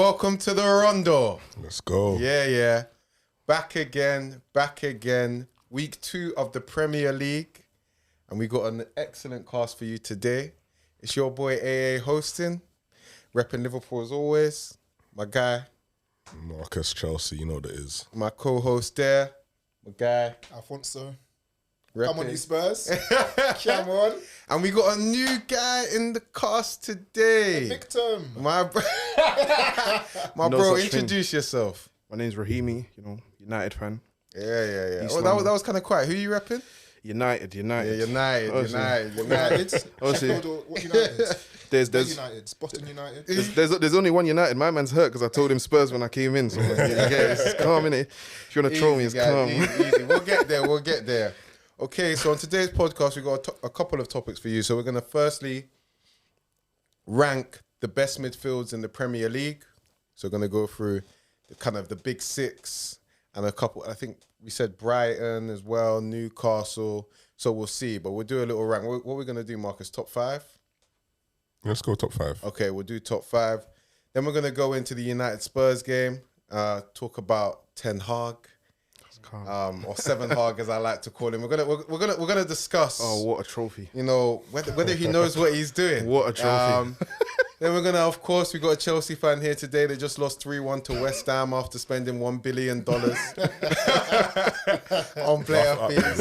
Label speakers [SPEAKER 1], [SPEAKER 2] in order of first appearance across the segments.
[SPEAKER 1] welcome to the Rondo.
[SPEAKER 2] Let's go.
[SPEAKER 1] Yeah. Back again. Week 2 of the Premier League. And we got an excellent cast for you today. It's your boy AA hosting, repping Liverpool as always. My guy.
[SPEAKER 2] Marcus Chelsea, you know what it is.
[SPEAKER 1] My co-host there. My guy.
[SPEAKER 3] Alphonso.
[SPEAKER 1] Repping.
[SPEAKER 3] Come on, you Spurs. Come on.
[SPEAKER 1] And we got a new guy in the cast today.
[SPEAKER 3] Victim.
[SPEAKER 1] My bro, introduce yourself.
[SPEAKER 4] My name's Rahimi, United fan.
[SPEAKER 1] Yeah. Oh, that was kind of quiet. Who are you repping?
[SPEAKER 4] United.
[SPEAKER 1] Yeah, United.
[SPEAKER 4] Obviously.
[SPEAKER 3] What United?
[SPEAKER 4] There's
[SPEAKER 3] Boston United.
[SPEAKER 4] there's only one United. My man's hurt because I told him Spurs when I came in. So it's calm, innit? If you want to troll me, it's calm.
[SPEAKER 1] Easy. We'll get there. Okay, so on today's podcast, we got a couple of topics for you. So we're going to firstly rank the best midfields in the Premier League. So we're going to go through the big six and a couple. I think we said Brighton as well, Newcastle. So we'll see, but we'll do a little rank. What we're going to do, Marcus, top 5?
[SPEAKER 2] Let's go top 5.
[SPEAKER 1] Okay, we'll do top 5. Then we're going to go into the United Spurs game, talk about Ten Hag. Or Seven Hag, as I like to call him. We're gonna discuss.
[SPEAKER 4] Oh, what a trophy!
[SPEAKER 1] Whether he knows what he's doing.
[SPEAKER 4] What a trophy!
[SPEAKER 1] Then we're gonna, of course, we got a Chelsea fan here today. They just lost 3-1 to West Ham after spending $1 billion on player fees.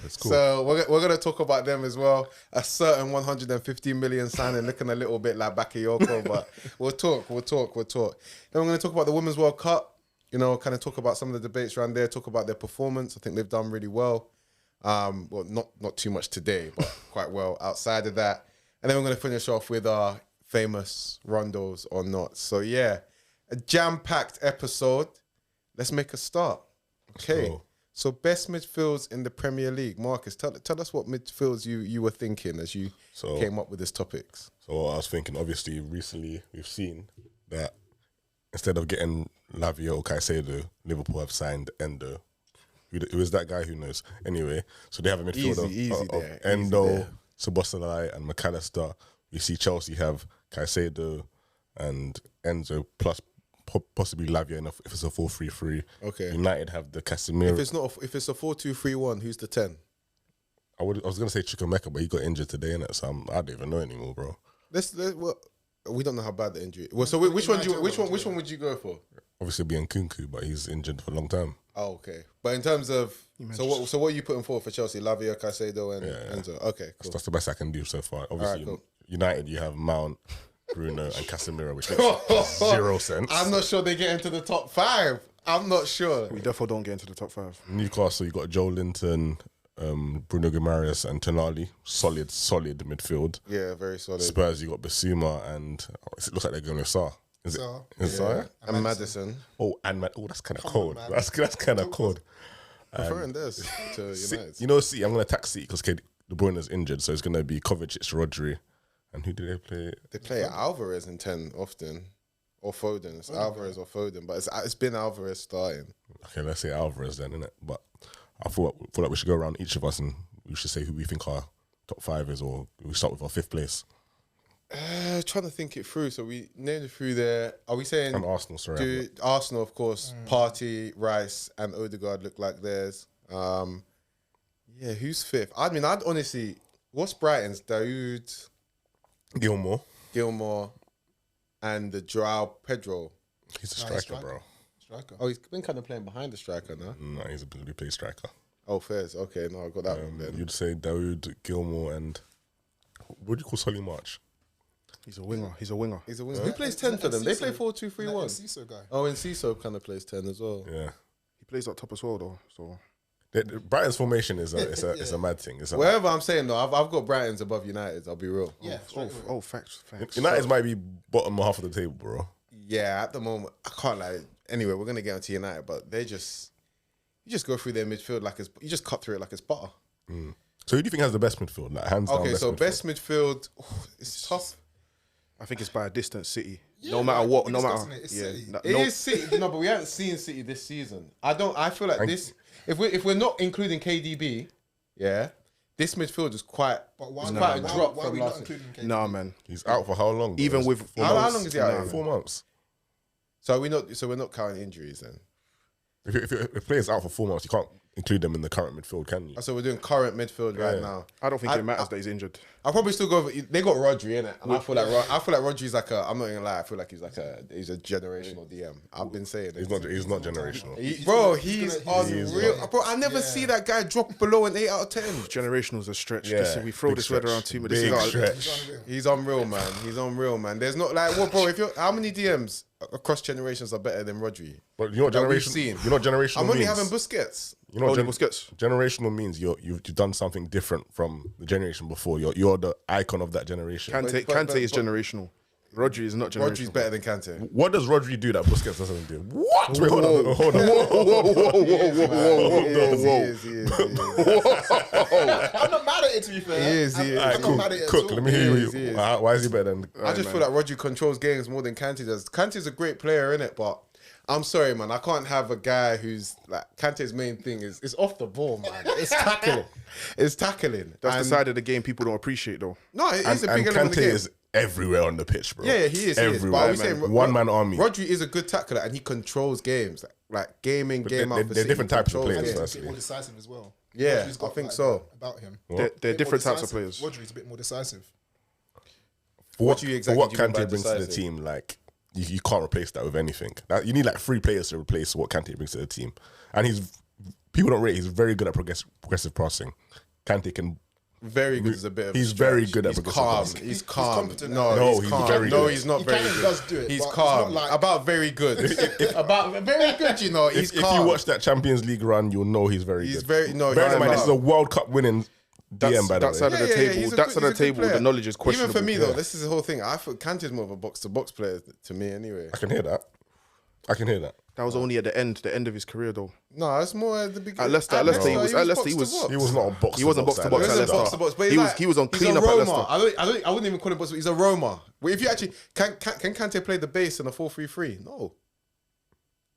[SPEAKER 2] It's cool.
[SPEAKER 1] So we're gonna talk about them as well. A certain 150 million signing, looking a little bit like Bakayoko, but we'll talk. Then we're gonna talk about the Women's World Cup. Kind of talk about some of the debates around there, talk about their performance. I think they've done really well. Well, not too much today, but quite well outside of that. And then we're going to finish off with our famous Rondos or not. So, yeah, a jam-packed episode. Let's make a start. Okay.
[SPEAKER 2] Cool.
[SPEAKER 1] So, best midfields in the Premier League. Marcus, tell us what midfields you were thinking as you came up with these topics.
[SPEAKER 2] So I was thinking, obviously, recently we've seen that instead of getting Lavia or Caicedo, Liverpool have signed Endo. Who is that guy? Who knows? Anyway, so they have a midfield of Endo, Szoboszlai and McAllister. We see Chelsea have Caicedo and Enzo plus possibly Lavia if it's a 4-3-3.
[SPEAKER 1] Okay.
[SPEAKER 2] United have the Casemiro.
[SPEAKER 1] If it's a 4-2-3-1, who's the 10?
[SPEAKER 2] I was going to say Chukwuemeka, but he got injured today, innit? So I don't even know anymore, bro.
[SPEAKER 1] We don't know how bad the injury. Well, so which one would you go for?
[SPEAKER 2] Obviously being Kunku, but he's injured for a long time.
[SPEAKER 1] Oh, okay. But in terms of what are you putting forward for Chelsea? Lavia, Caicedo, and Enzo. Okay, cool.
[SPEAKER 2] That's the best I can do so far. Obviously,
[SPEAKER 1] right, cool.
[SPEAKER 2] United, you have Mount, Bruno, and Casemiro, which makes zero sense.
[SPEAKER 1] I'm not sure they get into the top 5. I'm not sure.
[SPEAKER 4] We definitely don't get into the top 5.
[SPEAKER 2] Newcastle, you got Joe Linton, Bruno Guimaraes, and Tonali. Solid midfield.
[SPEAKER 1] Yeah, very solid.
[SPEAKER 2] Spurs, you got Basuma, and it looks like they're going with Sarr. Is it Sarr?
[SPEAKER 1] And Maddison.
[SPEAKER 2] Oh, that's kind of cold. That's kind of cold.
[SPEAKER 1] Preferring this to United.
[SPEAKER 2] See, I'm going to attack City because De Bruyne is injured, so it's going to be Kovacic, Rodri, and who do they play?
[SPEAKER 1] They play Alvarez in 10 often, or Foden. It's Alvarez or Foden, but it's been Alvarez starting.
[SPEAKER 2] Okay, let's say Alvarez then, innit? But I feel like we should go around each of us and we should say who we think our top 5 is, or we start with our 5th place.
[SPEAKER 1] Trying to think it through. So we named it through there. Are we saying?
[SPEAKER 2] And Arsenal, sorry.
[SPEAKER 1] Arsenal, of course. Partey, Rice, and Odegaard look like theirs. Yeah, who's 5th? I mean, I'd honestly. What's Brighton's? Daoud, Gilmore, and the Joao Pedro.
[SPEAKER 2] He's a striker, bro.
[SPEAKER 1] Oh, he's been kind of playing behind the striker now.
[SPEAKER 2] No, he's a really play striker.
[SPEAKER 1] Oh, fairs. Okay, no, I got that one then.
[SPEAKER 2] You'd say Daoud, Gilmore, and what do you call Solly March?
[SPEAKER 4] He's a winger.
[SPEAKER 1] Who plays 10 for them? They play 4-2-3-1.
[SPEAKER 3] Ciso guy.
[SPEAKER 1] Oh, and Ciso kind of plays 10 as well.
[SPEAKER 2] Yeah.
[SPEAKER 4] He plays up top as well, though. So
[SPEAKER 2] Brighton's formation is a mad thing.
[SPEAKER 1] Wherever I'm saying though, I've got Brighton's above United's. I'll be real.
[SPEAKER 3] Yeah.
[SPEAKER 4] Facts.
[SPEAKER 2] United might be bottom half of the table, bro.
[SPEAKER 1] Yeah, at the moment I can't lie. Anyway, we're gonna get onto United, but you just go through their midfield you just cut through it like it's butter.
[SPEAKER 2] So who do you think has the best midfield? Like hands down.
[SPEAKER 1] Okay, so best midfield, it's tough.
[SPEAKER 4] I think it's by a distance City. Yeah, no matter what, no matter.
[SPEAKER 3] It's City.
[SPEAKER 1] It is City. No, but we haven't seen City this season. I feel like this. If we're not including KDB, this midfield is quite.
[SPEAKER 3] But
[SPEAKER 1] quite a drop
[SPEAKER 3] why
[SPEAKER 1] from
[SPEAKER 3] are we not
[SPEAKER 1] last.
[SPEAKER 3] Including KDB?
[SPEAKER 4] Nah, man.
[SPEAKER 2] He's out for how long?
[SPEAKER 4] Even with
[SPEAKER 1] how long is he out?
[SPEAKER 2] 4 months.
[SPEAKER 1] So we're not counting injuries then.
[SPEAKER 2] If a player's out for 4 months, you can't include them in the current midfield, can you?
[SPEAKER 1] So we're doing current midfield right now.
[SPEAKER 4] I don't think it matters that he's injured.
[SPEAKER 1] I'll probably still go. They got Rodri in it, and I feel like Rodri's like a. I'm not gonna lie. I feel like he's a generational DM. I've been saying it.
[SPEAKER 2] He's not generational.
[SPEAKER 1] He's unreal. Bro, I never see that guy drop below an 8 out of 10.
[SPEAKER 4] Generational's a stretch.
[SPEAKER 2] Yeah,
[SPEAKER 4] We throw
[SPEAKER 2] big
[SPEAKER 4] this word
[SPEAKER 2] stretch.
[SPEAKER 4] around too much.
[SPEAKER 2] Big
[SPEAKER 4] This is
[SPEAKER 2] stretch.
[SPEAKER 1] He's unreal, man. He's unreal, man. There's not like, well, bro. How many DMs across generations are better than Rodri?
[SPEAKER 2] But you're not
[SPEAKER 1] That we've
[SPEAKER 2] generational.
[SPEAKER 1] seen.
[SPEAKER 2] You're not generational.
[SPEAKER 1] I'm only
[SPEAKER 2] means.
[SPEAKER 1] having Busquets.
[SPEAKER 2] You know,
[SPEAKER 4] Only Busquets.
[SPEAKER 2] generational means you've done something different from the generation before. You're the icon of that generation.
[SPEAKER 4] Kante is generational. Rodri is not generational.
[SPEAKER 1] Rodri's better than Kante.
[SPEAKER 2] What does Rodri do that Busquets doesn't do? What? Wait, hold on.
[SPEAKER 1] He is.
[SPEAKER 3] I'm not mad at it, to be fair.
[SPEAKER 1] He is.
[SPEAKER 3] I'm not mad at it
[SPEAKER 2] Cook,
[SPEAKER 3] at all.
[SPEAKER 2] let me hear
[SPEAKER 1] He
[SPEAKER 2] you.
[SPEAKER 1] is.
[SPEAKER 2] Why is he better than?
[SPEAKER 1] I just feel like Rodri controls games more than Kante does. Kante's a great player, innit? But I'm sorry, man. I can't have a guy who's like Kante's main thing is off the ball, man. It's tackling. It's tackling.
[SPEAKER 4] That's the
[SPEAKER 1] And-
[SPEAKER 4] side of the game people don't appreciate, though.
[SPEAKER 1] No, it is a
[SPEAKER 2] And
[SPEAKER 1] big element of
[SPEAKER 2] Kante
[SPEAKER 1] the game.
[SPEAKER 2] is everywhere on the pitch, bro.
[SPEAKER 1] Yeah, he is.
[SPEAKER 2] Everywhere.
[SPEAKER 1] But are we saying
[SPEAKER 2] One man army.
[SPEAKER 1] Rodri is a good tackler and he controls games. Like game in, game out.
[SPEAKER 2] they're different types of
[SPEAKER 1] Controls
[SPEAKER 2] players,
[SPEAKER 1] games.
[SPEAKER 2] first.
[SPEAKER 3] He's a bit more decisive as well.
[SPEAKER 1] Yeah,
[SPEAKER 3] Rodri's got,
[SPEAKER 1] I think
[SPEAKER 3] like,
[SPEAKER 1] so.
[SPEAKER 3] About him.
[SPEAKER 4] They're
[SPEAKER 3] A bit
[SPEAKER 4] different
[SPEAKER 3] more
[SPEAKER 4] types of players.
[SPEAKER 3] decisive. Rodri's a bit more decisive.
[SPEAKER 2] For
[SPEAKER 1] What do you exactly
[SPEAKER 2] what
[SPEAKER 1] do you mean by
[SPEAKER 2] Kante brings to the
[SPEAKER 1] decisive?
[SPEAKER 2] team, like you can't replace that with anything. You need like 3 players to replace what Kante brings to the team, and people don't rate. He's very good at progressive passing. Kante can.
[SPEAKER 1] Very good is a bit of
[SPEAKER 2] He's
[SPEAKER 1] a
[SPEAKER 2] very
[SPEAKER 1] stretch.
[SPEAKER 2] good at
[SPEAKER 1] He's
[SPEAKER 2] progressive
[SPEAKER 1] calm.
[SPEAKER 2] passing.
[SPEAKER 1] He's calm.
[SPEAKER 3] competent.
[SPEAKER 1] No,
[SPEAKER 2] he's
[SPEAKER 1] calm.
[SPEAKER 2] very
[SPEAKER 1] No,
[SPEAKER 2] good.
[SPEAKER 1] he's not
[SPEAKER 3] He
[SPEAKER 1] very
[SPEAKER 3] kind of
[SPEAKER 1] good.
[SPEAKER 3] does do it,
[SPEAKER 1] He's
[SPEAKER 3] but it's
[SPEAKER 1] calm.
[SPEAKER 3] not like-
[SPEAKER 1] About very good. About very good, you know. He's
[SPEAKER 2] If
[SPEAKER 1] calm.
[SPEAKER 2] you watch that Champions League run, you'll know he's very
[SPEAKER 1] He's
[SPEAKER 2] good.
[SPEAKER 1] very no.
[SPEAKER 2] Bear
[SPEAKER 1] he's
[SPEAKER 2] in mind, this is a
[SPEAKER 1] calm.
[SPEAKER 2] World Cup winning DM, by the
[SPEAKER 4] that
[SPEAKER 2] way.
[SPEAKER 4] side of the table.
[SPEAKER 1] he's a
[SPEAKER 4] That
[SPEAKER 1] good-
[SPEAKER 4] side of
[SPEAKER 1] he's
[SPEAKER 4] the
[SPEAKER 1] a good
[SPEAKER 4] table, the
[SPEAKER 1] player.
[SPEAKER 4] knowledge is questionable.
[SPEAKER 1] Even for me though, this is the whole thing. I thought Kante's more of a box-to-box player to me, anyway.
[SPEAKER 2] I can hear that.
[SPEAKER 4] That was only at the end of his career, though.
[SPEAKER 1] No, it's more at the beginning.
[SPEAKER 4] At Leicester, he was
[SPEAKER 1] box-to-box.
[SPEAKER 2] He was not a box.
[SPEAKER 4] He wasn't box to box
[SPEAKER 1] He
[SPEAKER 4] at
[SPEAKER 1] wasn't
[SPEAKER 4] Leicester.
[SPEAKER 1] box-to-box, but
[SPEAKER 4] He was on
[SPEAKER 1] he's
[SPEAKER 4] clean
[SPEAKER 1] a
[SPEAKER 4] up at
[SPEAKER 1] Roma.
[SPEAKER 4] Leicester.
[SPEAKER 1] I wouldn't even call him box. He's a Roma. Well, if you actually can Kante play the base in a 4-3-3?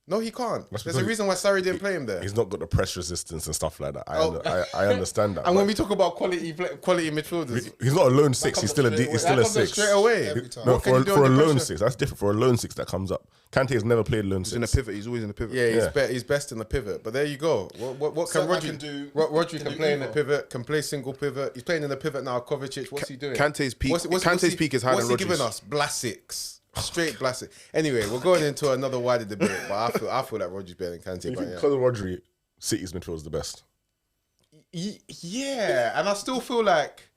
[SPEAKER 1] No, he can't. There's a
[SPEAKER 2] because
[SPEAKER 1] reason why Sarri didn't play him there.
[SPEAKER 2] He's not got the press resistance and stuff like that. I understand that.
[SPEAKER 1] And when
[SPEAKER 2] but
[SPEAKER 1] we talk about quality midfielders,
[SPEAKER 2] he's not a lone 6. He's still a
[SPEAKER 1] that comes up straight away.
[SPEAKER 3] Every time.
[SPEAKER 2] No,
[SPEAKER 1] What can
[SPEAKER 2] for
[SPEAKER 1] you do
[SPEAKER 2] a
[SPEAKER 1] under
[SPEAKER 2] lone
[SPEAKER 1] pressure?
[SPEAKER 2] 6, that's different. For a lone 6, that comes up. Kante has never played lone 6.
[SPEAKER 4] He's in a pivot. He's always in a pivot.
[SPEAKER 1] Yeah, he's best in the pivot. But there you go. What can
[SPEAKER 3] Certain
[SPEAKER 1] Rodri
[SPEAKER 3] can do-
[SPEAKER 1] Rodri
[SPEAKER 3] can
[SPEAKER 1] can
[SPEAKER 3] do
[SPEAKER 1] play in the
[SPEAKER 3] either.
[SPEAKER 1] pivot, can play single pivot. He's playing in the pivot now. Kovacic, what's he doing?
[SPEAKER 4] Kante's peak- Kante's peak is higher
[SPEAKER 1] What's
[SPEAKER 4] than
[SPEAKER 1] he giving
[SPEAKER 4] Rodri's.
[SPEAKER 1] us? Blasics. Straight Blasic. Anyway, we're going into another wider debate, but I feel like Rodri's better than Kante.
[SPEAKER 2] Do you
[SPEAKER 1] But
[SPEAKER 2] think
[SPEAKER 1] yeah.
[SPEAKER 2] because of Rodri, City's midfield is the best?
[SPEAKER 1] Yeah, and I still feel like,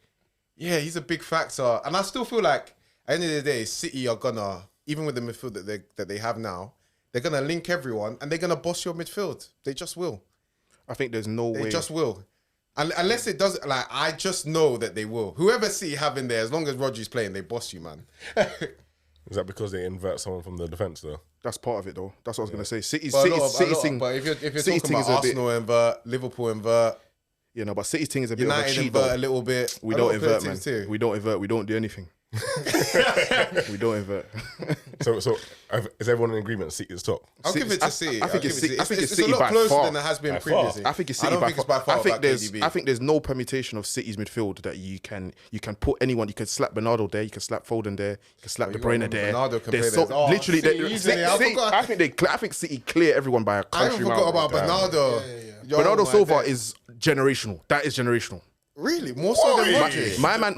[SPEAKER 1] yeah, he's a big factor. And I still feel like, at the end of the day, City are gonna, even with the midfield that they have now, they're gonna link everyone and they're gonna boss your midfield. They just will.
[SPEAKER 4] I think there's no
[SPEAKER 1] They
[SPEAKER 4] way.
[SPEAKER 1] just will. Unless it does, like, I just know that they will. Whoever City have in there, as long as Rodri's playing, they boss you, man.
[SPEAKER 2] Is that because they invert someone from the defence, though?
[SPEAKER 4] That's part of it, though. That's what I was gonna say. City's
[SPEAKER 1] But
[SPEAKER 4] thing.
[SPEAKER 1] but if you're
[SPEAKER 4] City's
[SPEAKER 1] talking
[SPEAKER 4] thing
[SPEAKER 1] about
[SPEAKER 4] is a bit.
[SPEAKER 1] Arsenal invert, Liverpool invert,
[SPEAKER 4] Yeah, no, but City's thing is a bit of a
[SPEAKER 1] United
[SPEAKER 4] cheat.
[SPEAKER 1] invert
[SPEAKER 4] Though.
[SPEAKER 1] a little bit.
[SPEAKER 4] We
[SPEAKER 1] A
[SPEAKER 4] don't
[SPEAKER 1] lot of
[SPEAKER 4] invert, man.
[SPEAKER 1] teams too.
[SPEAKER 4] We don't invert. We don't do anything. We don't invert.
[SPEAKER 2] So is everyone in agreement? City is top.
[SPEAKER 1] I'll give it to City.
[SPEAKER 4] I think it's City. I think it's
[SPEAKER 1] a
[SPEAKER 4] City
[SPEAKER 1] lot
[SPEAKER 4] by
[SPEAKER 1] closer
[SPEAKER 4] far.
[SPEAKER 1] than it has been
[SPEAKER 2] By far.
[SPEAKER 1] previously.
[SPEAKER 4] I think it's
[SPEAKER 1] I
[SPEAKER 4] City
[SPEAKER 1] don't
[SPEAKER 4] by
[SPEAKER 1] think it's
[SPEAKER 4] far.
[SPEAKER 1] by far
[SPEAKER 4] I think
[SPEAKER 1] about
[SPEAKER 4] there's.
[SPEAKER 1] KDB.
[SPEAKER 4] I think there's no permutation of City's midfield that you can put anyone. You can slap Bernardo there. You can slap Foden there. You can slap De
[SPEAKER 1] you gotta
[SPEAKER 4] Bruyne
[SPEAKER 1] remember
[SPEAKER 4] there.
[SPEAKER 1] Bernardo can
[SPEAKER 4] There's
[SPEAKER 1] play there. Oh,
[SPEAKER 4] literally,
[SPEAKER 1] City
[SPEAKER 4] they-
[SPEAKER 1] easily. I
[SPEAKER 4] City-
[SPEAKER 1] forgot.
[SPEAKER 4] I think City clear everyone by a
[SPEAKER 1] I even
[SPEAKER 4] country
[SPEAKER 1] forgot
[SPEAKER 4] mile.
[SPEAKER 1] about Bernardo. Yo,
[SPEAKER 4] Bernardo
[SPEAKER 1] my
[SPEAKER 4] Silva
[SPEAKER 1] days.
[SPEAKER 4] is generational. That is generational.
[SPEAKER 1] Really more so than
[SPEAKER 2] Oi.
[SPEAKER 1] Rodri.
[SPEAKER 4] My man.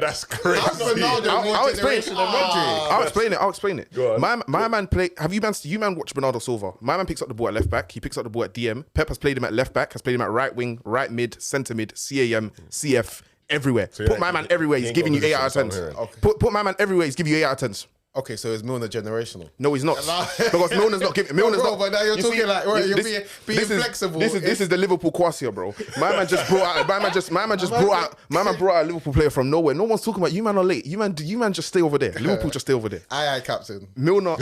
[SPEAKER 2] That's crazy.
[SPEAKER 1] How's Bernardo more
[SPEAKER 4] I'll explain it.
[SPEAKER 1] generation than Rodri?
[SPEAKER 4] I'll explain it.
[SPEAKER 2] Go on.
[SPEAKER 4] My man play. Have you man watch Bernardo Silva? My man picks up the ball at left back. He picks up the ball at DM. Pep has played him at left back. Has played him at right wing, right mid, centre mid, CAM, CF, everywhere.
[SPEAKER 2] So
[SPEAKER 4] Put my man everywhere. He's
[SPEAKER 2] ain't
[SPEAKER 4] giving
[SPEAKER 2] got
[SPEAKER 4] you 8 out of
[SPEAKER 2] positions,
[SPEAKER 4] 10s.
[SPEAKER 2] I'm hearing.
[SPEAKER 1] Okay.
[SPEAKER 4] Put my man everywhere. He's giving you 8 out of 10s.
[SPEAKER 1] Okay, so is Milner generational?
[SPEAKER 4] No, he's not. because Milner's not giving. Milner's
[SPEAKER 1] Bro,
[SPEAKER 4] not.
[SPEAKER 1] but now you're
[SPEAKER 4] you
[SPEAKER 1] talking like, right, you're being
[SPEAKER 4] this is-
[SPEAKER 1] flexible.
[SPEAKER 4] This is the Liverpool Quasia, bro. My man just brought out. My man brought out a Liverpool player from nowhere. No one's talking about you, man. Are late. You man, just stay over there. Liverpool just stay over there.
[SPEAKER 1] Aye, captain.
[SPEAKER 4] Milner.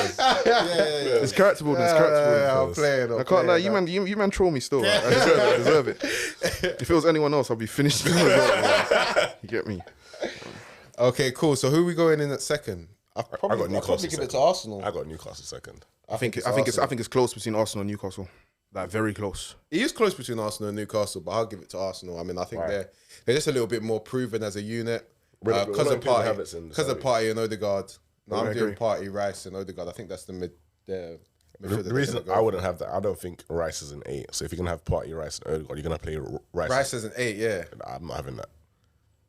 [SPEAKER 4] It's character building. It's character building.
[SPEAKER 1] I'm playing.
[SPEAKER 4] I can't lie. You man troll me still. Right? I deserve it. If it was anyone else, I'd be finished. You get me?
[SPEAKER 1] Okay, cool. So who are we going in at second?
[SPEAKER 2] I got Newcastle
[SPEAKER 1] give it
[SPEAKER 2] second.
[SPEAKER 1] to Arsenal.
[SPEAKER 2] I got Newcastle second.
[SPEAKER 4] I think it's close between Arsenal and Newcastle. Like very close.
[SPEAKER 1] It is close between Arsenal and Newcastle, but I'll give it to Arsenal. I mean, I think they're just a little bit more proven as a unit. Because of Partey.
[SPEAKER 2] Havertz in the
[SPEAKER 1] Because of
[SPEAKER 2] Saudi.
[SPEAKER 1] Partey and Odegaard. No,
[SPEAKER 4] I
[SPEAKER 1] I'm doing
[SPEAKER 4] agree.
[SPEAKER 1] Partey, Rice, and Odegaard. I think that's the
[SPEAKER 2] The
[SPEAKER 1] midfield that
[SPEAKER 2] reason
[SPEAKER 1] they're gonna
[SPEAKER 2] I
[SPEAKER 1] go
[SPEAKER 2] wouldn't have that, I don't think Rice is an 8. So if you're gonna have Partey, Rice, and Odegaard, you're gonna play Rice.
[SPEAKER 1] for. Rice is an 8, yeah.
[SPEAKER 2] I'm not having that.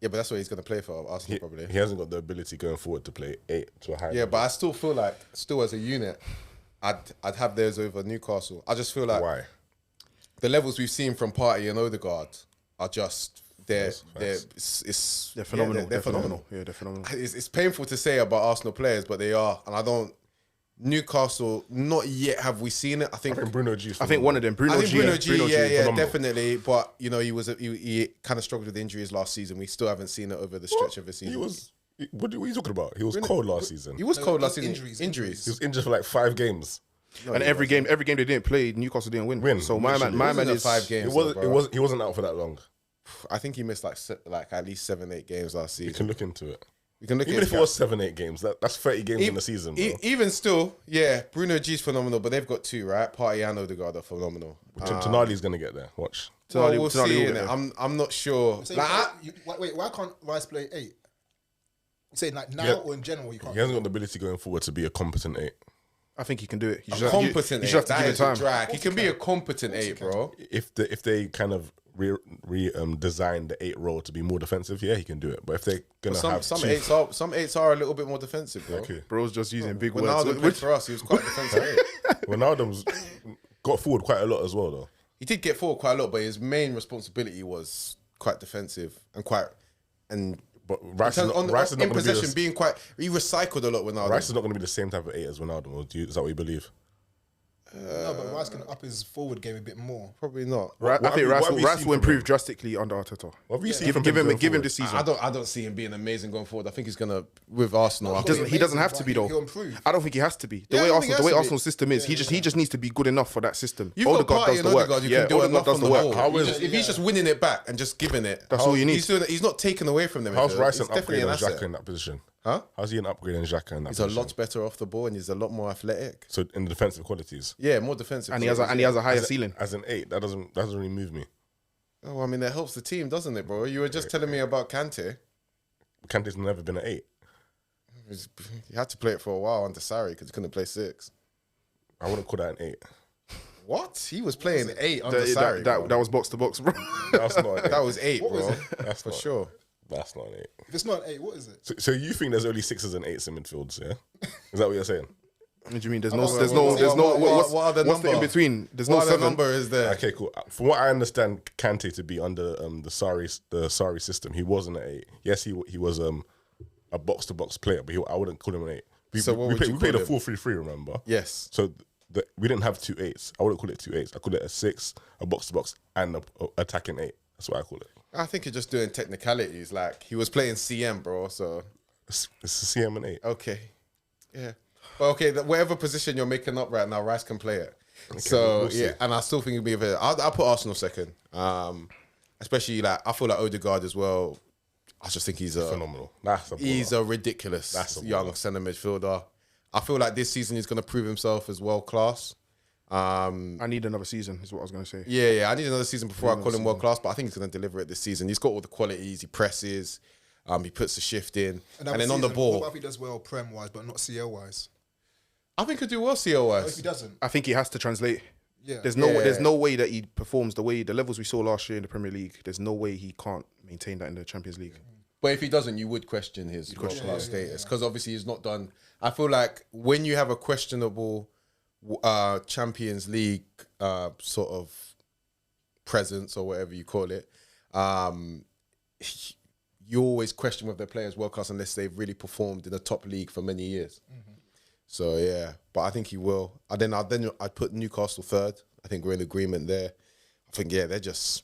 [SPEAKER 1] Yeah, but that's what he's going to play for Arsenal probably.
[SPEAKER 2] He hasn't got the ability going forward to play 8 to a high.
[SPEAKER 1] Yeah, but I still feel like, as a unit, I'd have theirs over Newcastle. I just feel like
[SPEAKER 2] Why?
[SPEAKER 1] the levels we've seen from Partey and Odegaard are just they're
[SPEAKER 4] phenomenal.
[SPEAKER 1] Yeah, they're phenomenal.
[SPEAKER 4] Yeah, they're phenomenal.
[SPEAKER 1] It's painful to say about Arsenal players, but they are, and I don't. Newcastle, not yet have we seen it. I think
[SPEAKER 2] Bruno G.
[SPEAKER 4] I think one of them, Bruno
[SPEAKER 1] I think
[SPEAKER 4] G.
[SPEAKER 1] Bruno G, yeah,
[SPEAKER 2] phenomenal.
[SPEAKER 1] definitely. But you know, he kind of struggled with injuries last season. We still haven't seen it over the stretch of the season.
[SPEAKER 2] What are you talking about? He was cold last season.
[SPEAKER 1] He was cold last season.
[SPEAKER 3] Injuries.
[SPEAKER 2] He was injured for like 5 games.
[SPEAKER 4] And every game they didn't play, Newcastle didn't win. So my man
[SPEAKER 1] Wasn't it
[SPEAKER 4] is
[SPEAKER 1] 5 games.
[SPEAKER 2] He wasn't out for that long.
[SPEAKER 1] I think he missed like at least 7-8 games last
[SPEAKER 2] You
[SPEAKER 1] season.
[SPEAKER 2] can look into it.
[SPEAKER 1] We can look
[SPEAKER 2] Even
[SPEAKER 1] at
[SPEAKER 2] if it was 7-8 games, that's 30 games in the season, bro.
[SPEAKER 1] Even still, yeah, Bruno G's phenomenal, but they've got 2, right? Partey and Odegaard are phenomenal.
[SPEAKER 2] Tonali's gonna get there. Watch.
[SPEAKER 1] Well, we'll
[SPEAKER 4] Tonali
[SPEAKER 1] see.
[SPEAKER 4] will get
[SPEAKER 1] Innit? I'm not sure.
[SPEAKER 3] So
[SPEAKER 1] Like,
[SPEAKER 3] wait, why can't Rice play 8? You saying like now
[SPEAKER 2] Yeah.
[SPEAKER 3] or in general you can't?
[SPEAKER 2] He hasn't got the ability going forward to be a competent 8.
[SPEAKER 4] I think he can do it. You
[SPEAKER 1] competent
[SPEAKER 4] you
[SPEAKER 1] 8.
[SPEAKER 4] just have to
[SPEAKER 1] That
[SPEAKER 4] give it
[SPEAKER 1] is
[SPEAKER 4] time.
[SPEAKER 1] a drag. He can be a competent 8, bro.
[SPEAKER 2] If they kind of design the 8 role to be more defensive, yeah, he can do it. But if they're gonna
[SPEAKER 1] Some
[SPEAKER 2] have
[SPEAKER 1] some
[SPEAKER 2] two,
[SPEAKER 1] 8s are a little bit more defensive, bro.
[SPEAKER 2] okay.
[SPEAKER 4] Bro's just using big
[SPEAKER 1] When
[SPEAKER 4] words.
[SPEAKER 1] Ronaldo played for us, he was quite defensive. 8.
[SPEAKER 2] Ronaldo's got forward quite a lot as well, though.
[SPEAKER 1] He did get forward quite a lot, but his main responsibility was quite defensive and
[SPEAKER 2] But Rice is not
[SPEAKER 1] in
[SPEAKER 2] going to be
[SPEAKER 1] possession, being quite. He recycled a lot when Ronaldo.
[SPEAKER 2] Rice is not going to be the same type of 8 as Ronaldo. Or is that what you believe?
[SPEAKER 3] No, but Rice can up his forward game a bit more.
[SPEAKER 1] Probably not.
[SPEAKER 4] I think
[SPEAKER 2] what have you
[SPEAKER 4] Rice
[SPEAKER 2] seen
[SPEAKER 4] will
[SPEAKER 2] from
[SPEAKER 4] improve
[SPEAKER 2] him?
[SPEAKER 4] drastically under Arteta.
[SPEAKER 2] What have you seen from
[SPEAKER 4] Give him
[SPEAKER 2] going forward?
[SPEAKER 4] this season.
[SPEAKER 1] I don't see him being amazing going forward. I think he's gonna with Arsenal.
[SPEAKER 4] He doesn't have to be though.
[SPEAKER 3] He'll improve.
[SPEAKER 4] I don't think he has to be.
[SPEAKER 1] Yeah, I don't think he has to be.
[SPEAKER 4] Arsenal's system is, he just needs to be good enough for that system.
[SPEAKER 1] You've got
[SPEAKER 4] Odegaard
[SPEAKER 1] Partey
[SPEAKER 4] does
[SPEAKER 1] and
[SPEAKER 4] the work.
[SPEAKER 1] Odegaard. You
[SPEAKER 4] Yeah,
[SPEAKER 1] can do
[SPEAKER 4] Odegaard
[SPEAKER 1] enough
[SPEAKER 4] does
[SPEAKER 1] on
[SPEAKER 4] the
[SPEAKER 1] the
[SPEAKER 4] work.
[SPEAKER 1] ball. If he's just winning it back and just giving it,
[SPEAKER 4] That's all you need.
[SPEAKER 1] He's not taking away from them.
[SPEAKER 2] How's Rice
[SPEAKER 1] It's
[SPEAKER 2] an upgrade
[SPEAKER 1] definitely an
[SPEAKER 2] on
[SPEAKER 1] asset.
[SPEAKER 2] Xhaka in that position?
[SPEAKER 1] Huh?
[SPEAKER 2] How's he an upgrade on Xhaka in that
[SPEAKER 1] He's
[SPEAKER 2] position?
[SPEAKER 1] a lot better off the ball and he's a lot more athletic.
[SPEAKER 2] So in the defensive qualities,
[SPEAKER 1] Yeah, more defensive.
[SPEAKER 4] And he has a higher ceiling.
[SPEAKER 2] as an 8, that doesn't really move me.
[SPEAKER 1] Oh, I mean, that helps the team, doesn't it, bro? You were just telling me about Kante.
[SPEAKER 2] Kante's never been an 8.
[SPEAKER 1] He had to play it for a while under Sarri because he couldn't play 6.
[SPEAKER 2] I wouldn't call that an 8.
[SPEAKER 1] What? He was playing 8 under Sarri.
[SPEAKER 4] That was box to box, bro.
[SPEAKER 2] That's not an 8.
[SPEAKER 1] That was 8, bro.
[SPEAKER 2] That's
[SPEAKER 1] For
[SPEAKER 2] not,
[SPEAKER 1] sure.
[SPEAKER 2] That's not an 8.
[SPEAKER 3] If it's not an 8, what is it?
[SPEAKER 2] So you think there's only 6s and 8s in midfields, yeah? Is that what you're saying?
[SPEAKER 4] What do you mean? There's
[SPEAKER 1] What are the
[SPEAKER 4] what's the in
[SPEAKER 1] number?
[SPEAKER 4] between? There's
[SPEAKER 1] What
[SPEAKER 4] no
[SPEAKER 1] other
[SPEAKER 4] 7.
[SPEAKER 1] number is there?
[SPEAKER 2] Okay, cool. From what I understand, Kante to be under the Sarri system, he wasn't an 8. Yes, he was a box to box player, but I wouldn't call him an 8.
[SPEAKER 1] So what would you
[SPEAKER 2] we played
[SPEAKER 1] call
[SPEAKER 2] a
[SPEAKER 1] him?
[SPEAKER 2] 4-3-3, remember?
[SPEAKER 1] Yes.
[SPEAKER 2] So we didn't have 2 8s. I wouldn't call it 2 8s. I call it a 6, a box to box, and a attacking 8. That's what I call it.
[SPEAKER 1] I think you're just doing technicalities. Like, he was playing CM, bro, so...
[SPEAKER 2] It's a CM and 8.
[SPEAKER 1] Okay. Yeah. But okay, whatever position you're making up right now, Rice can play it. So,
[SPEAKER 2] we'll see.
[SPEAKER 1] yeah, and I still think it'll be a bit... I'll put Arsenal second. Especially, like, I feel like Odegaard as well. I just think he's
[SPEAKER 2] Phenomenal. That's a
[SPEAKER 1] He's
[SPEAKER 2] baller.
[SPEAKER 1] a ridiculous
[SPEAKER 2] That's a
[SPEAKER 1] young
[SPEAKER 2] baller.
[SPEAKER 1] centre midfielder. I feel like this season he's going to prove himself as world class.
[SPEAKER 4] I need another season, is what I was going to say.
[SPEAKER 1] Yeah. I need another season before I call him world class, but I think he's going to deliver it this season. He's got all the qualities. He presses. He puts the shift in. And then on the
[SPEAKER 3] What
[SPEAKER 1] ball,
[SPEAKER 3] about if he does well Prem wise, but not CL wise?
[SPEAKER 1] I think he'll do well CL
[SPEAKER 3] What if
[SPEAKER 1] wise.
[SPEAKER 3] he doesn't?
[SPEAKER 4] I think he has to translate.
[SPEAKER 3] Yeah.
[SPEAKER 4] There's no way that he performs the levels we saw last year in the Premier League. There's no way he can't maintain that in the Champions League.
[SPEAKER 1] But if he doesn't, you would question his world class status because obviously he's not done. I feel like when you have a questionable Champions League sort of presence or whatever you call it, you always question whether the player's world class unless they've really performed in the top league for many years. So yeah, but I think he will. I'd put Newcastle third. I think we're in agreement there. I think they're just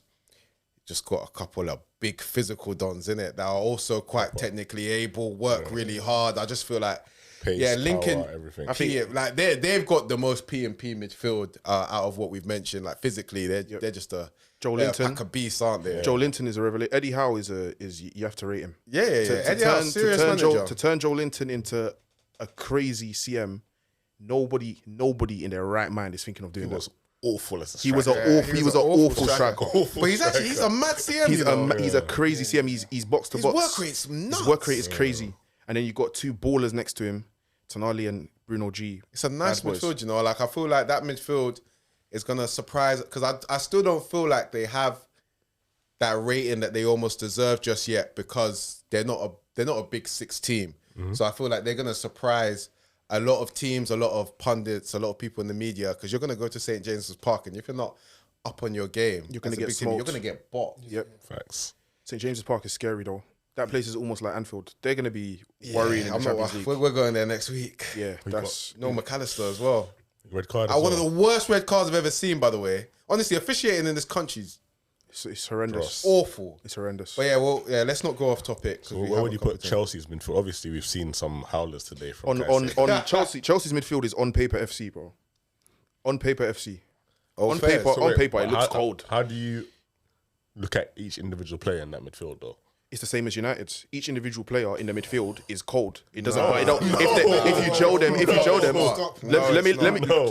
[SPEAKER 1] got a couple of big physical dons in it that are also quite technically able, work really hard. I just feel like
[SPEAKER 2] Pace,
[SPEAKER 1] Lincoln,
[SPEAKER 2] power, everything.
[SPEAKER 1] I think like they've got the most P&P midfield out of what we've mentioned. Like physically, they're just a pack of beasts, aren't they?
[SPEAKER 4] Joe Linton is a revelation. Eddie Howe is you have to rate him.
[SPEAKER 1] Yeah. Eddie Howe, serious
[SPEAKER 4] turn
[SPEAKER 1] manager.
[SPEAKER 4] to turn Joe Linton into a crazy CM. Nobody in their right mind is thinking of doing that.
[SPEAKER 2] awful as a
[SPEAKER 4] He was an
[SPEAKER 2] striker.
[SPEAKER 4] awful. He was an awful striker.
[SPEAKER 1] But he's a mad CM.
[SPEAKER 4] He's a crazy CM. He's box to
[SPEAKER 1] His
[SPEAKER 4] box.
[SPEAKER 1] work rate's nuts.
[SPEAKER 4] His work rate is crazy. And then you got two ballers next to him, Tonali and Bruno G.
[SPEAKER 1] It's a nice
[SPEAKER 4] Bad boys.
[SPEAKER 1] midfield, you know. Like I feel like that midfield is gonna surprise because I still don't feel like they have that rating that they almost deserve just yet because they're not a big six team. So I feel like they're gonna surprise a lot of teams, a lot of pundits, a lot of people in the media because you're gonna go to St James's Park and if you're not up on your game,
[SPEAKER 4] You're gonna
[SPEAKER 1] as a
[SPEAKER 4] get
[SPEAKER 1] big team, you're
[SPEAKER 4] smoked.
[SPEAKER 1] gonna get bought.
[SPEAKER 4] Yep.
[SPEAKER 2] Facts.
[SPEAKER 4] St James's Park is scary though. That place is almost like Anfield. They're gonna be worrying in the Champions League.
[SPEAKER 1] We're going there next week.
[SPEAKER 4] Yeah, that's
[SPEAKER 1] No McAllister as well.
[SPEAKER 2] Red card. as
[SPEAKER 1] One
[SPEAKER 2] well.
[SPEAKER 1] of the worst red cards I've ever seen, by the way. Honestly, officiating in this country is
[SPEAKER 4] it's horrendous.
[SPEAKER 1] awful.
[SPEAKER 4] It's horrendous.
[SPEAKER 1] But let's not go off topic.
[SPEAKER 2] So where would you put Chelsea's midfield? Obviously, we've seen some howlers today from
[SPEAKER 4] On Chelsea. Chelsea's midfield is on paper FC, bro. On paper FC. On
[SPEAKER 1] fair.
[SPEAKER 4] paper,
[SPEAKER 1] So
[SPEAKER 4] on
[SPEAKER 2] wait,
[SPEAKER 4] paper, it
[SPEAKER 2] but
[SPEAKER 4] looks
[SPEAKER 2] how-
[SPEAKER 4] cold.
[SPEAKER 2] How do you look at each individual player in that midfield, though?
[SPEAKER 4] It's the same as United's. Each individual player in the midfield is cold. It doesn't. But it don't. If you gel them,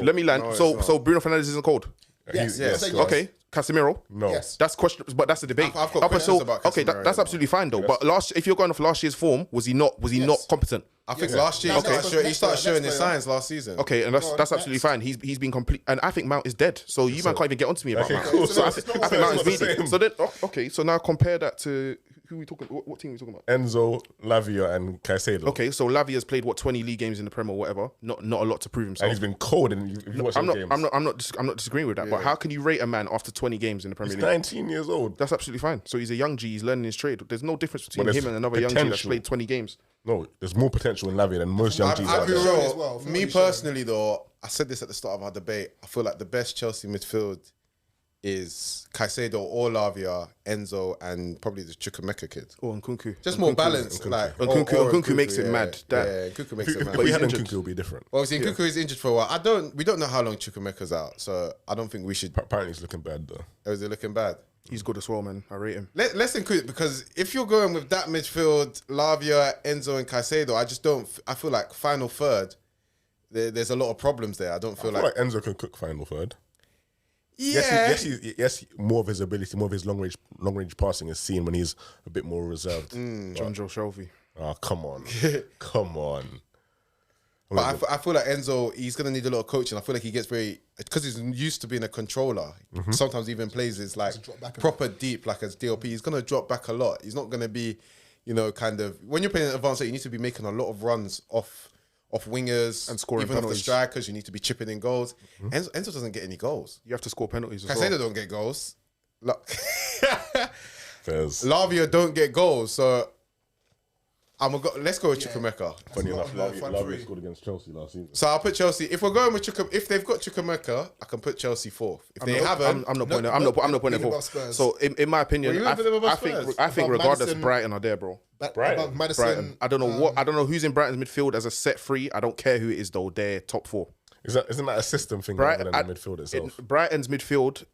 [SPEAKER 4] let me land. So Bruno Fernandes isn't cold.
[SPEAKER 3] Yes,
[SPEAKER 1] Yes.
[SPEAKER 3] yes.
[SPEAKER 4] Okay, Casemiro.
[SPEAKER 2] No.
[SPEAKER 3] Yes.
[SPEAKER 4] That's question, but that's the debate.
[SPEAKER 1] I've got
[SPEAKER 4] Up
[SPEAKER 1] questions
[SPEAKER 4] until-
[SPEAKER 1] about
[SPEAKER 4] okay,
[SPEAKER 1] Casemiro,
[SPEAKER 4] that's
[SPEAKER 1] yeah.
[SPEAKER 4] absolutely fine though. But if you're going off last year's form, was he not competent?
[SPEAKER 1] I think last year
[SPEAKER 3] Okay.
[SPEAKER 1] he started showing his
[SPEAKER 3] Next player.
[SPEAKER 1] signs last season.
[SPEAKER 4] Okay, and that's absolutely fine. He's been complete, and I think Mount is dead. So you man can't even get onto me about
[SPEAKER 2] Okay,
[SPEAKER 4] Mount.
[SPEAKER 2] cool.
[SPEAKER 4] So I
[SPEAKER 3] So
[SPEAKER 4] think
[SPEAKER 3] it's
[SPEAKER 4] Mount
[SPEAKER 2] not
[SPEAKER 4] is
[SPEAKER 2] the
[SPEAKER 4] meaty.
[SPEAKER 2] same.
[SPEAKER 4] So then, okay, so now compare that to who we talking? What team are we talking about?
[SPEAKER 2] Enzo, Lavia, and Caicedo.
[SPEAKER 4] Okay, so Lavia's played 20 league games in the Prem or whatever. Not a lot to prove
[SPEAKER 2] And
[SPEAKER 4] himself.
[SPEAKER 2] he's been cold. And if you watch
[SPEAKER 4] I'm
[SPEAKER 2] the
[SPEAKER 4] not,
[SPEAKER 2] games,
[SPEAKER 4] I'm not disagreeing with that. But how can you rate a man after 20 games in the Premier
[SPEAKER 2] he's
[SPEAKER 4] League?
[SPEAKER 2] 19 years old.
[SPEAKER 4] That's absolutely fine. So he's a young G. He's learning his trade. There's no difference between
[SPEAKER 2] But
[SPEAKER 4] him
[SPEAKER 2] there's
[SPEAKER 4] and another young G that's
[SPEAKER 2] potential.
[SPEAKER 4] played 20 games.
[SPEAKER 2] No, there's more potential in Lavia than most young G's
[SPEAKER 1] I'll
[SPEAKER 2] out
[SPEAKER 1] be
[SPEAKER 2] there.
[SPEAKER 1] real.
[SPEAKER 3] as well. From
[SPEAKER 1] Me
[SPEAKER 3] what he's shown.
[SPEAKER 1] personally, though, I said this at the start of our debate. I feel like the best Chelsea midfield is Caicedo or Lavia, Enzo, and probably the Chukwuemeka kid.
[SPEAKER 4] Oh, and Nkunku.
[SPEAKER 1] Just more balanced. Like
[SPEAKER 4] Nkunku makes it mad.
[SPEAKER 1] Nkunku makes it
[SPEAKER 2] If
[SPEAKER 1] mad.
[SPEAKER 2] we had
[SPEAKER 4] injured.
[SPEAKER 2] Nkunku, it would be different.
[SPEAKER 1] Obviously, Nkunku is injured for a while. We don't know how long Chukwuemeka's out, so I don't think we should.
[SPEAKER 2] Apparently, he's looking bad, though.
[SPEAKER 1] Is it looking bad?
[SPEAKER 4] He's good as well, man. I rate him.
[SPEAKER 1] Let's include it because if you're going with that midfield, Lavia, Enzo, and Caicedo, I just don't. I feel like final third, there's a lot of problems there. I don't feel
[SPEAKER 2] I feel
[SPEAKER 1] like.
[SPEAKER 2] like Enzo can cook final third.
[SPEAKER 1] Yeah.
[SPEAKER 2] Yes, more of his ability, more of his long range passing is seen when he's a bit more reserved.
[SPEAKER 4] John Joe Shelby.
[SPEAKER 2] Oh, come on. Come on.
[SPEAKER 1] But I feel like Enzo, he's going to need a lot of coaching. I feel like he gets because he's used to being a controller. Sometimes even plays is like
[SPEAKER 3] drop back a
[SPEAKER 1] proper deep, like as DLP. He's going to drop back a lot. He's not going to be, kind of, when you're playing an advanced, you need to be making a lot of runs off wingers
[SPEAKER 4] And scoring
[SPEAKER 1] even off the
[SPEAKER 4] penalties.
[SPEAKER 1] strikers. You need to be chipping in goals. Enzo doesn't get any goals.
[SPEAKER 4] You have to score penalties as
[SPEAKER 1] Caicedo
[SPEAKER 4] well.
[SPEAKER 1] don't get goals.
[SPEAKER 2] Fairs.
[SPEAKER 1] Lavia don't get goals. So let's go with Chukwuemeka.
[SPEAKER 2] Funny enough,
[SPEAKER 3] front
[SPEAKER 2] Lavia
[SPEAKER 3] three.
[SPEAKER 2] scored against Chelsea last season.
[SPEAKER 1] So I'll put Chelsea. If we're going with if they've got Chukwuemeka, I can put Chelsea fourth. If they haven't,
[SPEAKER 4] I'm not putting it. I'm not putting it
[SPEAKER 3] Think about
[SPEAKER 4] fourth.
[SPEAKER 3] Spurs.
[SPEAKER 4] So in my opinion,
[SPEAKER 1] Well, you even think about
[SPEAKER 4] I think
[SPEAKER 1] Spurs.
[SPEAKER 4] I think
[SPEAKER 3] Above
[SPEAKER 4] regardless,
[SPEAKER 3] Maddison-
[SPEAKER 4] Brighton are there, bro.
[SPEAKER 2] Brighton.
[SPEAKER 3] Above Madison,
[SPEAKER 4] Brighton. I don't know who's in Brighton's midfield as a set three. I don't care who it is though. They're top four.
[SPEAKER 2] Isn't that a system thing rather than the midfield itself?
[SPEAKER 4] Brighton's midfield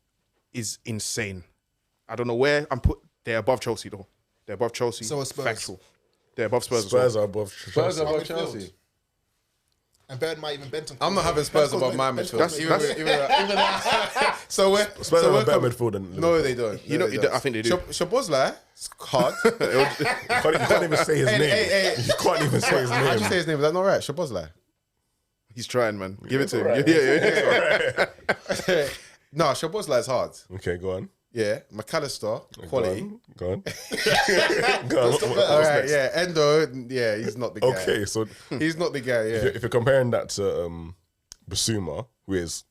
[SPEAKER 4] is insane. I don't know where I'm put. They're above Chelsea though. They're above Chelsea.
[SPEAKER 3] So are Spurs.
[SPEAKER 4] Factual. They're above Spurs.
[SPEAKER 2] Spurs
[SPEAKER 4] as well.
[SPEAKER 2] are above
[SPEAKER 1] Spurs
[SPEAKER 2] Chelsea.
[SPEAKER 1] are above
[SPEAKER 3] midfield.
[SPEAKER 1] Chelsea.
[SPEAKER 3] And Burn might even Benton.
[SPEAKER 1] I'm not having Spurs above my midfield. So we're
[SPEAKER 2] Spurs
[SPEAKER 1] so
[SPEAKER 2] have
[SPEAKER 1] we're
[SPEAKER 2] a better midfield than
[SPEAKER 1] No,
[SPEAKER 2] Liverpool.
[SPEAKER 1] they don't.
[SPEAKER 4] You know, I think they do.
[SPEAKER 1] Shabozla, it's hard.
[SPEAKER 2] You can't even say his name.
[SPEAKER 1] hey.
[SPEAKER 2] You can't even say his
[SPEAKER 1] How'd you
[SPEAKER 2] name.
[SPEAKER 1] say his name? Is that not right? Shabozla.
[SPEAKER 4] He's trying, man. Give it to him.
[SPEAKER 2] Right.
[SPEAKER 4] Yeah.
[SPEAKER 1] No, Shabozla is hard.
[SPEAKER 2] Okay, go on.
[SPEAKER 1] Yeah, McAllister, quality.
[SPEAKER 2] Go on. Go on.
[SPEAKER 1] All right, yeah, Endo, yeah, he's not the guy.
[SPEAKER 2] Okay, so
[SPEAKER 1] He's not the guy, yeah.
[SPEAKER 2] if you're comparing that to Basuma, who is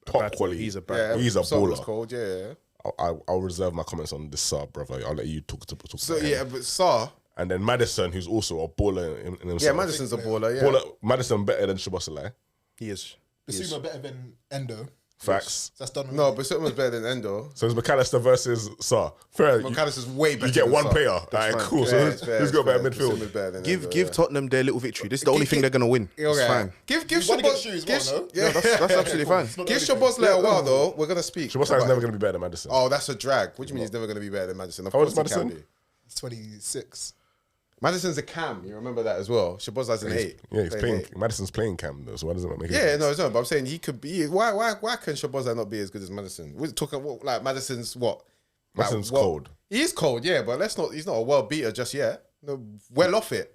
[SPEAKER 2] top quality,
[SPEAKER 4] He's a bad.
[SPEAKER 1] Yeah,
[SPEAKER 2] he's a
[SPEAKER 1] Son was
[SPEAKER 2] baller.
[SPEAKER 1] cold, yeah.
[SPEAKER 2] I'll reserve my comments on this Saar, brother. I'll let you talk
[SPEAKER 1] So
[SPEAKER 2] about him.
[SPEAKER 1] yeah, but Saar,
[SPEAKER 2] And then Maddison, who's also a baller in himself.
[SPEAKER 1] yeah, Madison's a baller, yeah.
[SPEAKER 2] Baller, Maddison better than Szoboszlai.
[SPEAKER 4] He is.
[SPEAKER 3] Basuma better than Endo.
[SPEAKER 2] Facts.
[SPEAKER 3] That's done.
[SPEAKER 1] No, but Sutton's better than Endo.
[SPEAKER 2] So it's McAllister versus Saar. Fair.
[SPEAKER 1] McAllister's way better.
[SPEAKER 2] You get
[SPEAKER 1] than
[SPEAKER 2] one
[SPEAKER 1] Saar.
[SPEAKER 2] player. All right, cool. So
[SPEAKER 1] Yeah, it's fair,
[SPEAKER 2] who's
[SPEAKER 1] it's
[SPEAKER 2] got better
[SPEAKER 1] fair.
[SPEAKER 2] midfield?
[SPEAKER 1] Basum's better than
[SPEAKER 4] Give
[SPEAKER 1] Endo,
[SPEAKER 4] Tottenham their little victory. This is the only thing they're gonna win.
[SPEAKER 1] yeah.
[SPEAKER 4] It's
[SPEAKER 1] Okay.
[SPEAKER 4] fine.
[SPEAKER 1] Give
[SPEAKER 3] wanna get
[SPEAKER 1] Shabozla
[SPEAKER 3] shoes, well, no?
[SPEAKER 1] yeah,
[SPEAKER 4] That's absolutely fine.
[SPEAKER 1] give Shabozla a while though. We're gonna speak.
[SPEAKER 2] Szoboszlai's never going to be better than Maddison.
[SPEAKER 1] Oh, that's a drag. What do you mean he's never gonna be better than Madison? Of
[SPEAKER 2] How old
[SPEAKER 1] course
[SPEAKER 2] is
[SPEAKER 1] he can
[SPEAKER 2] Maddison?
[SPEAKER 1] be.
[SPEAKER 3] It's 26.
[SPEAKER 1] Madison's a cam. You remember that as well. Szoboszlai's an 8.
[SPEAKER 2] Yeah, he's playing.
[SPEAKER 1] eight.
[SPEAKER 2] Madison's playing cam though, so why doesn't that make?
[SPEAKER 1] Yeah, no, it's not. But I'm saying he could be. Why can Szoboszlai not be as good as Madison? We're talking like Madison's what?
[SPEAKER 2] Madison's
[SPEAKER 1] Like,
[SPEAKER 2] cold.
[SPEAKER 1] He is cold, yeah, but he's not a world beater just yet. No, well off it.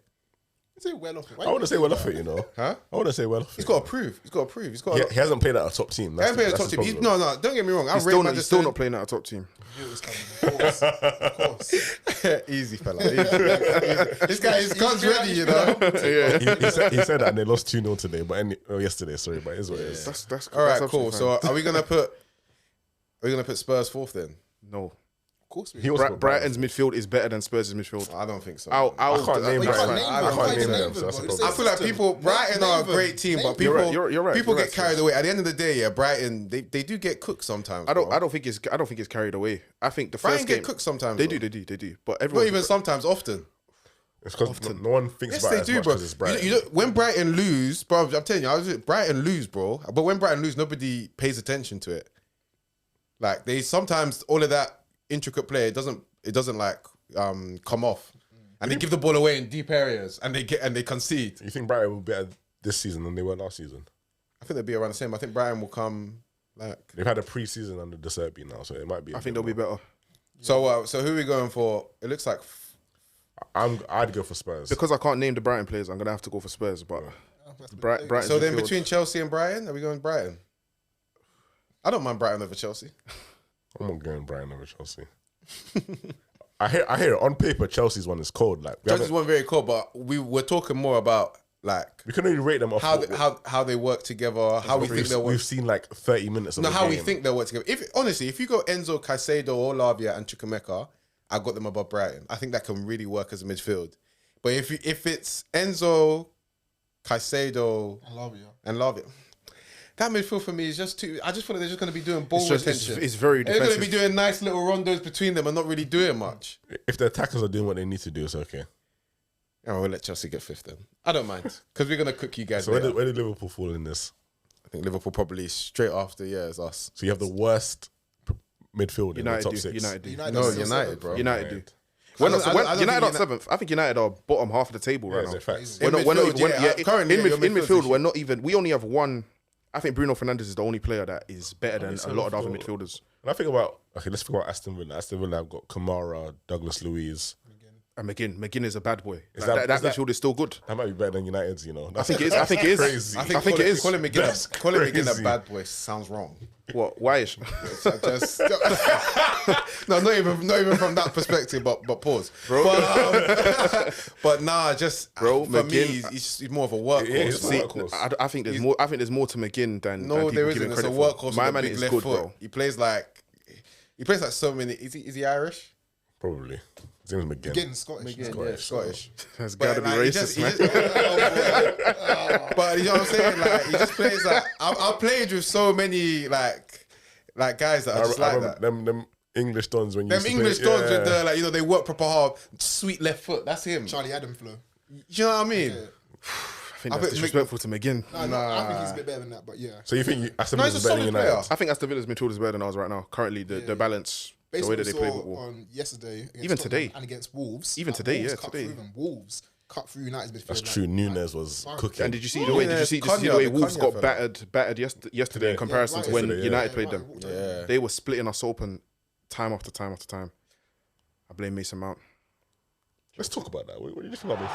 [SPEAKER 3] Is it well off it?
[SPEAKER 2] I wouldn't say well off it, you know.
[SPEAKER 1] Huh?
[SPEAKER 2] I wouldn't say well off it.
[SPEAKER 1] He's got to prove. He's got to prove. He's got.
[SPEAKER 2] He hasn't played at a top team.
[SPEAKER 1] He hasn't played at a top team.
[SPEAKER 2] his
[SPEAKER 1] No, don't get me wrong. I
[SPEAKER 4] He's
[SPEAKER 1] rate
[SPEAKER 4] still,
[SPEAKER 1] Madison.
[SPEAKER 4] he's still not playing at a top team.
[SPEAKER 3] Of course.
[SPEAKER 1] Easy, fella. Easy. This guy is guns ready, you know.
[SPEAKER 2] He said that and they lost 2-0 today, yesterday, sorry, but it is what it is.
[SPEAKER 4] That's
[SPEAKER 1] All right,
[SPEAKER 4] that's
[SPEAKER 1] cool.
[SPEAKER 4] absolutely
[SPEAKER 1] So are we gonna put Spurs 4th then?
[SPEAKER 4] fine. No.
[SPEAKER 3] Of course.
[SPEAKER 2] He also got
[SPEAKER 4] Brighton's midfield is better than Spurs' midfield.
[SPEAKER 1] I don't think so.
[SPEAKER 2] I can't name
[SPEAKER 3] You
[SPEAKER 2] Brighton.
[SPEAKER 3] can't name
[SPEAKER 2] I
[SPEAKER 3] them.
[SPEAKER 2] can't name
[SPEAKER 3] Name
[SPEAKER 2] them,
[SPEAKER 3] them,
[SPEAKER 2] so that's a
[SPEAKER 3] bro.
[SPEAKER 2] problem.
[SPEAKER 1] I feel like people, Brighton are a great team, but people,
[SPEAKER 4] You're right,
[SPEAKER 1] people
[SPEAKER 4] you're
[SPEAKER 1] get
[SPEAKER 4] right,
[SPEAKER 1] carried
[SPEAKER 4] Spurs.
[SPEAKER 1] away. At the end of the day, yeah, Brighton, they do get cooked sometimes.
[SPEAKER 4] I don't
[SPEAKER 1] bro.
[SPEAKER 4] think it's carried away. I think the
[SPEAKER 1] Brighton
[SPEAKER 4] first
[SPEAKER 1] get
[SPEAKER 4] game
[SPEAKER 1] cooked sometimes.
[SPEAKER 4] they
[SPEAKER 1] though.
[SPEAKER 4] do. But
[SPEAKER 1] Not
[SPEAKER 4] everyone
[SPEAKER 1] even sometimes, often.
[SPEAKER 2] It's because no one thinks
[SPEAKER 1] Yes,
[SPEAKER 2] about
[SPEAKER 1] they
[SPEAKER 2] it as
[SPEAKER 1] do,
[SPEAKER 2] much
[SPEAKER 1] bro.
[SPEAKER 2] because it's Brighton.
[SPEAKER 1] You know, when Brighton lose, bro, I'm telling you, Brighton lose, bro. But when Brighton lose, nobody pays attention to it. Like they sometimes all of that intricate play, it doesn't like come off, and they give the ball away in deep areas, and they concede.
[SPEAKER 2] You think Brighton will be better this season than they were last season?
[SPEAKER 1] I think they'll be around the same. I think Brighton will come like.
[SPEAKER 2] They've had a pre-season under De Zerbi now, so it might be.
[SPEAKER 4] I think they'll be better
[SPEAKER 1] So who are we going for? It looks like.
[SPEAKER 2] I'd go for Spurs.
[SPEAKER 4] because I can't name the Brighton players. I'm gonna have to go for Spurs. But Brighton.
[SPEAKER 1] So then between Chelsea and Brighton, are we going Brighton? I don't mind Brighton over Chelsea.
[SPEAKER 2] I'm not going Brighton over Chelsea. I hear it. On paper, Chelsea's one is cold. Like
[SPEAKER 1] Chelsea's one very cool, but we're talking more about like
[SPEAKER 2] we can only rate them off
[SPEAKER 1] how they work together, how we think they'll work.
[SPEAKER 2] We've seen like 30 minutes of
[SPEAKER 1] No,
[SPEAKER 2] the
[SPEAKER 1] how
[SPEAKER 2] game.
[SPEAKER 1] we think they'll work together. If you go Enzo, Caicedo, Olavia, and Chukwuemeka, I got them above Brighton. I think that can really work as a midfield. But if it's Enzo, Caicedo, and Lavia, that midfield for me is just too. I just feel like they're just going to be doing ball retention.
[SPEAKER 4] It's very
[SPEAKER 1] They're
[SPEAKER 4] defensive.
[SPEAKER 1] going to be doing nice little rondos between them and not really doing much.
[SPEAKER 2] If the attackers are doing what they need to do, it's okay.
[SPEAKER 1] Yeah, we'll let Chelsea get 5th then. I don't mind because we're going to cook you guys.
[SPEAKER 2] So where did Liverpool fall in this?
[SPEAKER 1] I think Liverpool probably straight after, as us.
[SPEAKER 2] So you have the worst midfield in the
[SPEAKER 4] United
[SPEAKER 2] top
[SPEAKER 4] do.
[SPEAKER 2] 6.
[SPEAKER 4] United do.
[SPEAKER 1] No, United, bro.
[SPEAKER 4] United do.
[SPEAKER 1] I don't think
[SPEAKER 4] United are 7th. I think United are bottom half of the table right
[SPEAKER 2] Yeah,
[SPEAKER 4] now.
[SPEAKER 2] it's facts.
[SPEAKER 1] In
[SPEAKER 4] We're not
[SPEAKER 1] midfield,
[SPEAKER 4] even.
[SPEAKER 1] yeah. Currently,
[SPEAKER 4] in
[SPEAKER 1] your
[SPEAKER 4] midfield,
[SPEAKER 1] is-
[SPEAKER 4] we're not even. We only have one. I think Bruno Fernandes is the only player that is better than a lot of the other midfielders.
[SPEAKER 2] And I think about let's think about Aston Villa. Aston Villa have got Kamara, Douglas Luiz.
[SPEAKER 4] And McGinn is a bad boy.
[SPEAKER 2] Is
[SPEAKER 4] That
[SPEAKER 2] that-
[SPEAKER 4] midfield is still good.
[SPEAKER 2] That might be better than United's, you know.
[SPEAKER 4] I think it is. I think it is.
[SPEAKER 2] Crazy.
[SPEAKER 4] I think it is.
[SPEAKER 1] Calling
[SPEAKER 2] That's
[SPEAKER 1] McGinn a
[SPEAKER 2] crazy.
[SPEAKER 1] bad boy sounds wrong.
[SPEAKER 4] What? Why is?
[SPEAKER 1] So just no, not even from that perspective. But pause,
[SPEAKER 4] Bro.
[SPEAKER 1] But nah, just
[SPEAKER 4] Bro,
[SPEAKER 1] for
[SPEAKER 4] McGinn-
[SPEAKER 1] me, he's more of a workhorse.
[SPEAKER 2] Yeah, he's
[SPEAKER 4] See,
[SPEAKER 2] a workhorse.
[SPEAKER 4] I think there's more. I think there's more to McGinn than
[SPEAKER 1] No,
[SPEAKER 4] than
[SPEAKER 1] there
[SPEAKER 4] people give
[SPEAKER 1] isn't.
[SPEAKER 4] him
[SPEAKER 1] It's a
[SPEAKER 4] credit for.
[SPEAKER 1] workhorse.
[SPEAKER 4] My
[SPEAKER 1] with a
[SPEAKER 4] man
[SPEAKER 1] big
[SPEAKER 4] is
[SPEAKER 1] left
[SPEAKER 4] good,
[SPEAKER 1] foot.
[SPEAKER 4] bro.
[SPEAKER 1] He plays like so many. Is he Irish?
[SPEAKER 2] Probably. His name is McGinn.
[SPEAKER 3] Getting Scottish.
[SPEAKER 1] Yeah, Scottish.
[SPEAKER 4] That's gotta be
[SPEAKER 1] he
[SPEAKER 4] racist, man.
[SPEAKER 1] But you know what I'm saying? Like he just plays like I played with so many like guys that are just like that.
[SPEAKER 2] Them English dons when you
[SPEAKER 1] Them
[SPEAKER 2] used to
[SPEAKER 1] English
[SPEAKER 2] play,
[SPEAKER 1] dons with the they work proper hard, sweet left foot. That's him.
[SPEAKER 3] Charlie Adam flow.
[SPEAKER 1] You know what I mean?
[SPEAKER 4] I think
[SPEAKER 1] I
[SPEAKER 4] that's
[SPEAKER 1] think
[SPEAKER 4] disrespectful to McGinn.
[SPEAKER 3] No, I think he's a bit better than that, but yeah.
[SPEAKER 2] So you think Aston
[SPEAKER 1] No,
[SPEAKER 2] Villa
[SPEAKER 1] he's
[SPEAKER 2] is
[SPEAKER 1] a
[SPEAKER 2] better than
[SPEAKER 1] solid
[SPEAKER 2] United?
[SPEAKER 1] player.
[SPEAKER 4] I think Aston Villa's midfield is better than ours right now. Currently, the balance, the
[SPEAKER 3] Based
[SPEAKER 4] way
[SPEAKER 3] on
[SPEAKER 4] that
[SPEAKER 3] what
[SPEAKER 4] they
[SPEAKER 3] we
[SPEAKER 4] play
[SPEAKER 3] saw
[SPEAKER 4] football.
[SPEAKER 3] on yesterday, against
[SPEAKER 4] Even
[SPEAKER 3] Tottenham
[SPEAKER 4] today.
[SPEAKER 3] and against Wolves.
[SPEAKER 4] Even today,
[SPEAKER 3] Wolves
[SPEAKER 4] yeah,
[SPEAKER 3] cut
[SPEAKER 4] today.
[SPEAKER 3] through them. Wolves cut through United's midfield.
[SPEAKER 2] That's true. Nunes was cooking.
[SPEAKER 4] And did you see the way? Did you see the way Wolves got battered yesterday in comparison to when
[SPEAKER 2] Yesterday,
[SPEAKER 4] United
[SPEAKER 2] yeah.
[SPEAKER 4] played them?
[SPEAKER 1] Yeah.
[SPEAKER 4] They were splitting us open time after time after time. I blame Mason Mount.
[SPEAKER 2] Let's talk about that. What do you think about this?